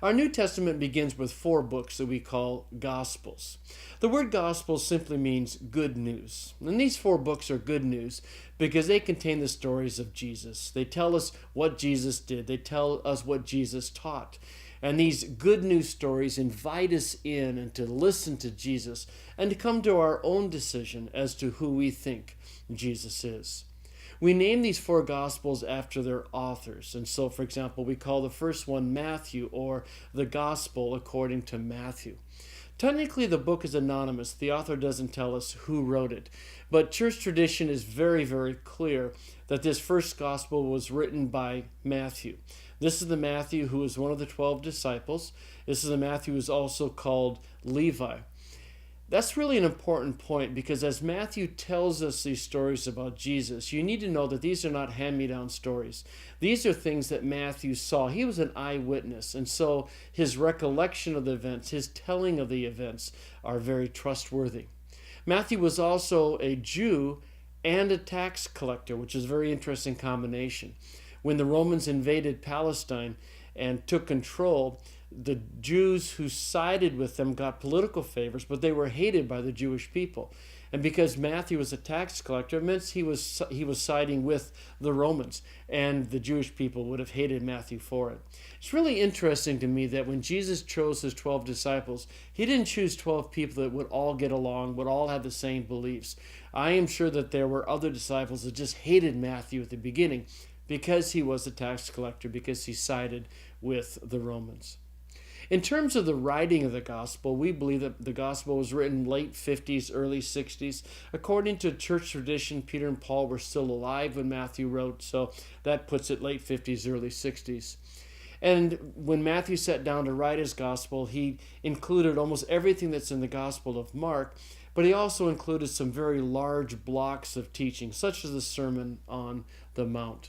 Our New Testament begins with 4 books that we call Gospels. The word gospel simply means good news. And these 4 books are good news because they contain the stories of Jesus. They tell us what Jesus did. They tell us what Jesus taught. And these good news stories invite us in and to listen to Jesus and to come to our own decision as to who we think Jesus is. We name these 4 Gospels after their authors. And so, for example, we call the first one Matthew, or the Gospel according to Matthew. Technically, the book is anonymous. The author doesn't tell us who wrote it. But church tradition is very, very clear that this first Gospel was written by Matthew. This is the Matthew who was one of the 12 disciples. This is the Matthew who is also called Levi. That's really an important point because as Matthew tells us these stories about Jesus, you need to know that these are not hand-me-down stories. These are things that Matthew saw. He was an eyewitness, and so his recollection of the events, his telling of the events are very trustworthy. Matthew was also a Jew and a tax collector, which is a very interesting combination. When the Romans invaded Palestine and took control, the Jews who sided with them got political favors, but they were hated by the Jewish people. And because Matthew was a tax collector, it meant he was siding with the Romans, and the Jewish people would have hated Matthew for it. It's really interesting to me that when Jesus chose his 12 disciples, he didn't choose 12 people that would all get along, would all have the same beliefs. I am sure that there were other disciples that just hated Matthew at the beginning because he was a tax collector, because he sided with the Romans. In terms of the writing of the gospel, we believe that the gospel was written late 50s, early 60s. According to church tradition, Peter and Paul were still alive when Matthew wrote, so that puts it late 50s, early 60s. And when Matthew sat down to write his gospel, he included almost everything that's in the Gospel of Mark, but he also included some very large blocks of teaching, such as the Sermon on the Mount.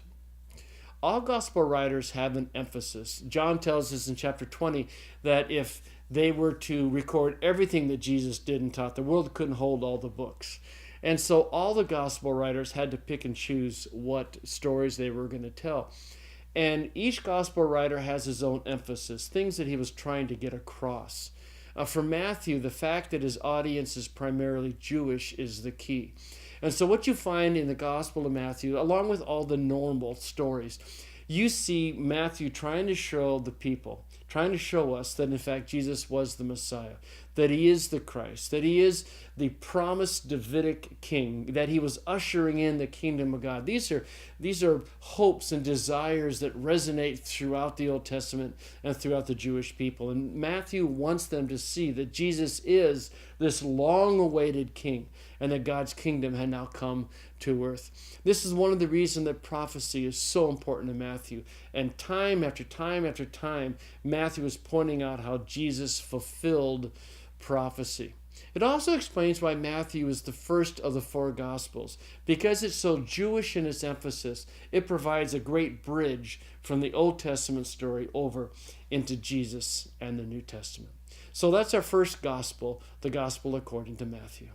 All gospel writers have an emphasis. John tells us in chapter 20 that if they were to record everything that Jesus did and taught, the world couldn't hold all the books. And so all the gospel writers had to pick and choose what stories they were going to tell. And each gospel writer has his own emphasis, things that he was trying to get across. For Matthew, the fact that his audience is primarily Jewish is the key. And so what you find in the Gospel of Matthew, along with all the normal stories, you see Matthew trying to show the people, trying to show us that in fact Jesus was the Messiah, that he is the Christ, that he is the promised Davidic king, that he was ushering in the kingdom of God. These are hopes and desires that resonate throughout the Old Testament and throughout the Jewish people. And Matthew wants them to see that Jesus is this long-awaited king and that God's kingdom had now come to earth. This is one of the reasons that prophecy is so important to Matthew. And time after time after time, Matthew is pointing out how Jesus fulfilled prophecy. It also explains why Matthew is the first of the 4 Gospels. Because it's so Jewish in its emphasis, it provides a great bridge from the Old Testament story over into Jesus and the New Testament. So that's our first Gospel, the Gospel according to Matthew.